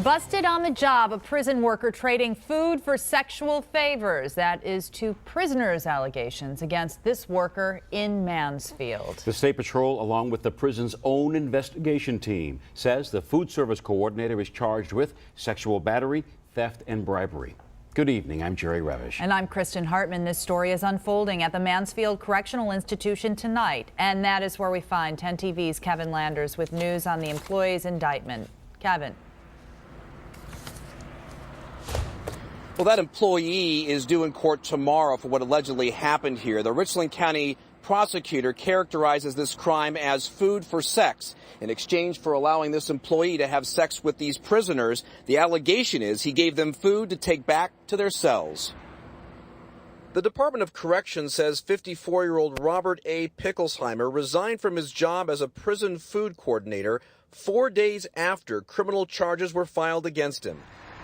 Busted on the job, a prison worker trading food for sexual favors. That is two prisoners' allegations against this worker in Mansfield. The State Patrol, along with the prison's own investigation team, says the food service coordinator is charged with sexual battery, theft, and bribery. Good evening, I'm Jerry Revish. And I'm Kristen Hartman. This story is unfolding at the Mansfield Correctional Institution tonight. And that is where we find 10 TV's Kevin Landers with news on the employee's indictment. Kevin. Well, that employee is due in court tomorrow for what allegedly happened here. The Richland County prosecutor characterizes this crime as food for sex. In exchange for allowing this employee to have sex with these prisoners, the allegation is he gave them food to take back to their cells. The Department of Corrections says 54-year-old Robert A. Picklesheimer resigned from his job as a prison food coordinator 4 days after criminal charges were filed against him.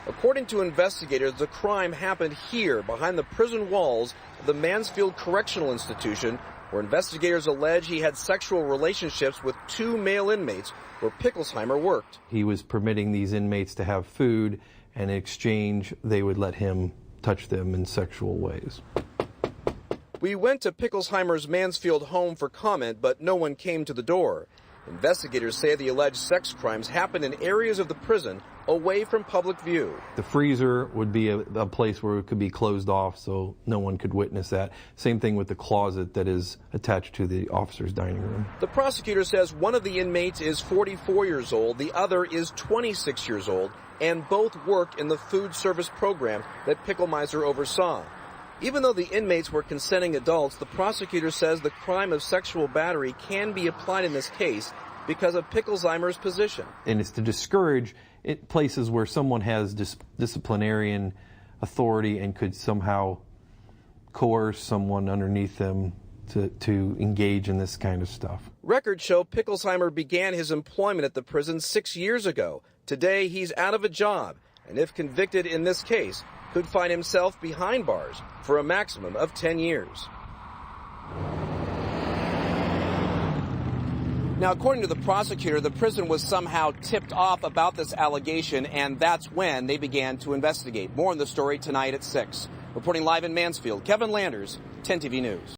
According to investigators, the crime happened here behind the prison walls of the Mansfield Correctional Institution, where investigators allege he had sexual relationships with two male inmates where Picklesheimer worked. He was permitting these inmates to have food, and in exchange, they would let him touch them in sexual ways. We went to Picklesheimer's Mansfield home for comment, but no one came to the door. Investigators say the alleged sex crimes happened in areas of the prison away from public view. The freezer would be a place where it could be closed off so no one could witness that. Same thing with the closet that is attached to the officer's dining room. The prosecutor says one of the inmates is 44 years old, the other is 26 years old, and both worked in the food service program that Picklesheimer oversaw. Even though the inmates were consenting adults, the prosecutor says the crime of sexual battery can be applied in this case because of Picklesheimer's position. And it's to discourage places where someone has disciplinarian authority and could somehow coerce someone underneath them to engage in this kind of stuff. Records show Picklesheimer began his employment at the prison 6 years ago. Today, he's out of a job, and if convicted in this case, could find himself behind bars for a maximum of 10 years. Now, according to the prosecutor, the prison was somehow tipped off about this allegation, and that's when they began to investigate. More on the story tonight at 6. Reporting live in Mansfield, Kevin Landers, 10 TV News.